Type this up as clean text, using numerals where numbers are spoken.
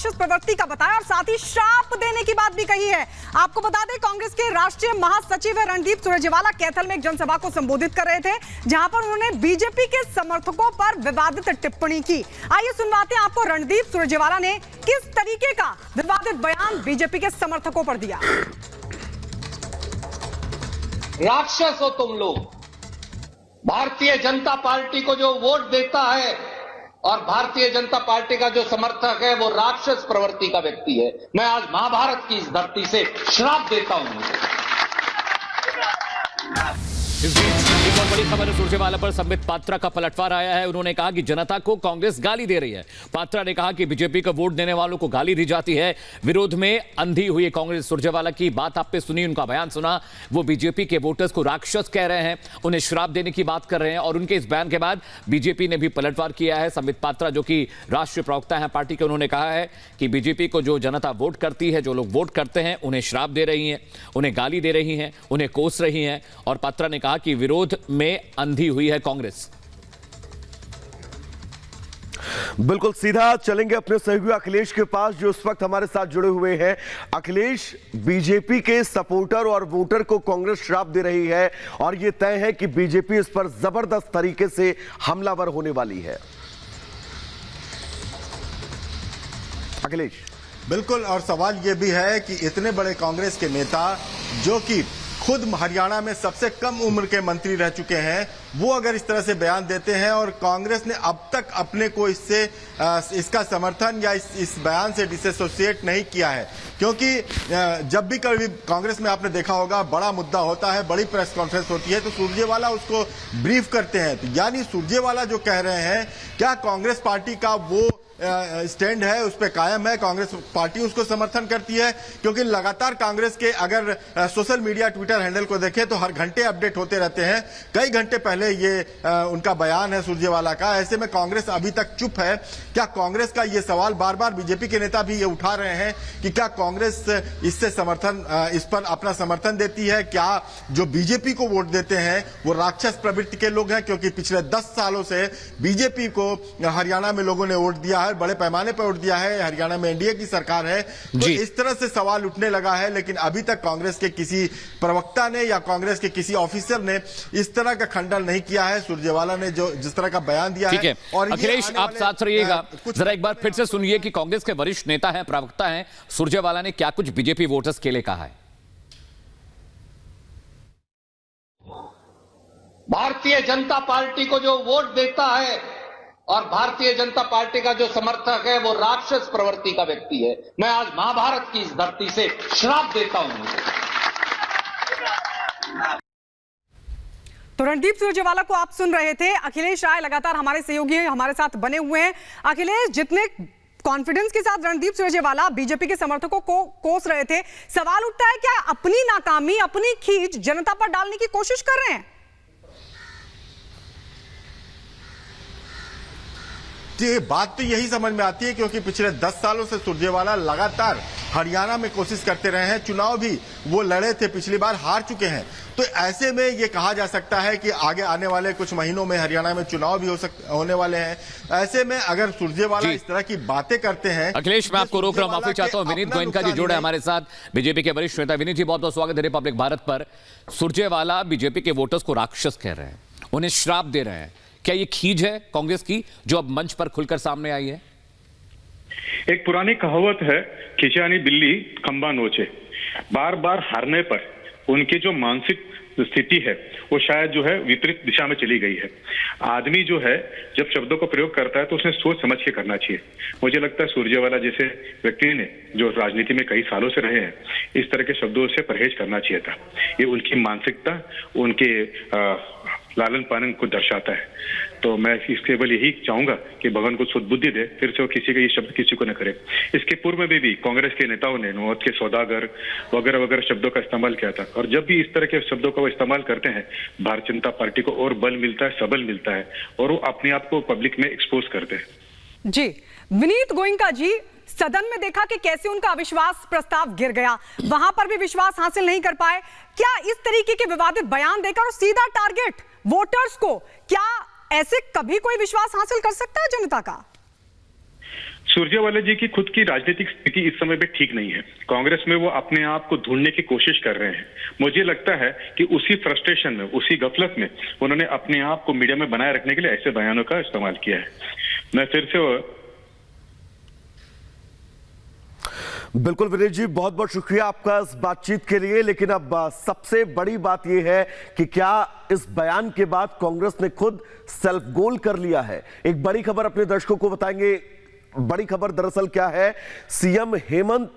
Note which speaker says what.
Speaker 1: राक्षस प्रवृत्ति का बताया और साथ ही श्राप देने की बात भी कही है। आपको बता दें, कांग्रेस के राष्ट्रीय महासचिव रणदीप सुरजेवाला कैथल में एक जनसभा को संबोधित कर रहे थे, जहां पर उन्होंने बीजेपी के समर्थकों पर विवादित टिप्पणी की। आइए सुनवाते हैं आपको रणदीप सुरजेवाला ने किस तरीके का विवादित बयान बीजेपी के समर्थकों पर दिया।
Speaker 2: राक्षस हो तुम लोग। भारतीय जनता पार्टी को जो वोट देता है और भारतीय जनता पार्टी का जो समर्थक है वो राक्षस प्रवृत्ति का व्यक्ति है। मैं आज महाभारत की इस धरती से श्राप देता हूं।
Speaker 3: इस बीच एक और बड़ी खबर सुरजेवाला पर संबित पात्रा का पलटवार आया है। उन्होंने कहा कि जनता को कांग्रेस गाली दे रही है। पात्रा ने कहा कि बीजेपी को वोट देने वालों को गाली दी जाती है। विरोध में अंधी हुई कांग्रेस। सुरजेवाला की बात आपने सुनी, उनका बयान सुना। वो बीजेपी के वोटर्स को राक्षस कह रहे हैं, उन्हें श्राप देने की बात कर रहे हैं और उनके इस बयान के बाद बीजेपी ने भी पलटवार किया है। संबित पात्रा जो कि राष्ट्रीय प्रवक्ता है पार्टी के, उन्होंने कहा है कि बीजेपी को जो जनता वोट करती है, जो लोग वोट करते हैं, उन्हें श्राप दे रही है, उन्हें गाली दे रही है, उन्हें कोस रही है। और पात्रा ने कहा कि विरोध में अंधी हुई है कांग्रेस।
Speaker 4: बिल्कुल सीधा चलेंगे अपने सहयोगी अखिलेश के पास, जो इस वक्त हमारे साथ जुड़े हुए हैं। अखिलेश, बीजेपी के सपोर्टर और वोटर को कांग्रेस श्राप दे रही है और यह तय है कि बीजेपी इस पर जबरदस्त तरीके से हमलावर होने वाली है। अखिलेश,
Speaker 5: बिल्कुल, और सवाल यह भी है कि इतने बड़े कांग्रेस के नेता जो कि खुद हरियाणा में सबसे कम उम्र के मंत्री रह चुके हैं, वो अगर इस तरह से बयान देते हैं और कांग्रेस ने अब तक अपने को इसका समर्थन या इस बयान से डिसोसिएट नहीं किया है। क्योंकि जब भी कभी कांग्रेस में आपने देखा होगा बड़ा मुद्दा होता है, बड़ी प्रेस कॉन्फ्रेंस होती है, तो सुरजेवाला उसको ब्रीफ करते हैं। तो यानी सुरजेवाला जो कह रहे हैं, क्या कांग्रेस पार्टी का वो स्टैंड है उस पर कायम है, कांग्रेस पार्टी उसको समर्थन करती है। क्योंकि लगातार कांग्रेस के अगर सोशल मीडिया ट्विटर हैंडल को देखें तो हर घंटे अपडेट होते रहते हैं। कई घंटे पहले ये उनका बयान है सुरजेवाला का। ऐसे में कांग्रेस अभी तक चुप है। क्या कांग्रेस का ये सवाल बार बार बीजेपी के नेता भी ये उठा रहे हैं कि क्या कांग्रेस इससे इस पर अपना समर्थन देती है? क्या जो बीजेपी को वोट देते हैं वो राक्षस प्रवृत्ति के लोग हैं? क्योंकि पिछले 10 सालों से बीजेपी को हरियाणा में लोगों ने वोट दिया है, बड़े पैमाने पर वोट दिया है, हरियाणा में एनडीए की सरकार है। तो इस तरह से सवाल उठने लगा है, लेकिन अभी तक कांग्रेस के किसी प्रवक्ता ने या कांग्रेस के किसी ऑफिसर ने इस तरह का खंडन नहीं किया है। सुरजेवाला ने जो जिस तरह का बयान दिया है।
Speaker 3: और अखिलेश, आप साथ रहिएगा, जरा एक बार फिर से सुनिए कि कांग्रेस के वरिष्ठ नेता हैं, प्रवक्ता हैं सुरजेवाला ने क्या कुछ बीजेपी वोटर्स के लिए कहा है।
Speaker 2: भारतीय जनता पार्टी को जो वोट देता है और भारतीय जनता पार्टी का जो समर्थक है वो राक्षस प्रवृत्ति का व्यक्ति है। मैं आज महाभारत की इस धरती से श्राप देता हूं।
Speaker 1: तो रणदीप सुरजेवाला को आप सुन रहे थे। अखिलेश राय लगातार हमारे सहयोगी हमारे साथ बने हुए हैं। अखिलेश, जितने कॉन्फिडेंस के साथ रणदीप सुरजेवाला बीजेपी के समर्थकों को कोस रहे थे, सवाल उठता है क्या अपनी नाकामी, अपनी खींच जनता पर डालने की कोशिश कर रहे हैं?
Speaker 5: बात तो यही समझ में आती है, क्योंकि पिछले 10 सालों से सुरजेवाला लगातार हरियाणा में कोशिश करते रहे हैं। चुनाव भी वो लड़े थे, पिछली बार हार चुके हैं। तो ऐसे में ये कहा जा सकता है कि आगे आने वाले कुछ महीनों में हरियाणा में चुनाव भी होने वाले हैं। ऐसे में अगर सुरजेवाला इस तरह की बातें करते हैं।
Speaker 3: अखिलेश, मैं आपको रोक रहा हूं, माफी चाहता हूं। विनीत गोयनका जी जुड़े हमारे साथ, बीजेपी के वरिष्ठ नेता। विनीत जी, बहुत बहुत स्वागत है रिपब्लिक भारत पर। सुरजेवाला बीजेपी के वोटर्स को राक्षस कह रहे हैं, उन्हें श्राप दे रहे हैं। क्या ये खींच है कांग्रेस की जो अब मंच पर खुलकर सामने आई है?
Speaker 6: एक पुरानी कहावत है, खिंचानी बिल्ली खंबा नोचे। बार बार हारने पर उनकी जो मानसिक स्थिति है वो शायद जो है विपरीत दिशा में चली गई है। आदमी जो है जब शब्दों का प्रयोग करता है तो उसने सोच समझ के करना चाहिए। मुझे लगता है सुरजेवाला जैसे व्यक्ति ने जो राजनीति में कई सालों से रहे हैं, इस तरह के शब्दों से परहेज करना चाहिए था। ये उनकी मानसिकता, उनके लालन पालन को दर्शाता है। तो मैं इसके केवल यही चाहूंगा कि भगवान को सुदबुद्धि दे, फिर से वो किसी का ये शब्द किसी को न करे। इसके पूर्व में भी कांग्रेस के नेताओं ने नौत के सौदागर वगैरह वगैरह शब्दों का इस्तेमाल किया था, और जब भी इस तरह के शब्दों का वो इस्तेमाल करते हैं, भारतीय जनता पार्टी को और बल मिलता है, सबल मिलता है, और वो अपने आप को पब्लिक में एक्सपोज करते हैं।
Speaker 1: जी विनीत गोयनका जी, सदन में देखा कि कैसे उनका अविश्वास प्रस्ताव गिर गया, वहां पर भी विश्वास हासिल नहीं कर पाए। क्या इस तरीके के विवादित बयान देकर और सीधा टारगेट वोटर्स को, क्या ऐसे कभी कोई विश्वास हासिल कर सकता है जनता का?
Speaker 6: सुरजेवाला जी की खुद की राजनीतिक स्थिति इस समय पे ठीक नहीं है। कांग्रेस में वो अपने आप को ढूंढने की कोशिश कर रहे हैं। मुझे लगता है कि उसी फ्रस्ट्रेशन में, उसी गफलत में उन्होंने अपने आप को मीडिया में बनाए रखने के लिए ऐसे बयानों का इस्तेमाल किया है। मैं फिर से
Speaker 4: बिल्कुल विनीत जी, बहुत बहुत शुक्रिया आपका इस बातचीत के लिए। लेकिन अब सबसे बड़ी बात यह है कि क्या इस बयान के बाद कांग्रेस ने खुद सेल्फ गोल कर लिया है? एक बड़ी खबर अपने दर्शकों को बताएंगे। बड़ी खबर दरअसल क्या है, सीएम हेमंत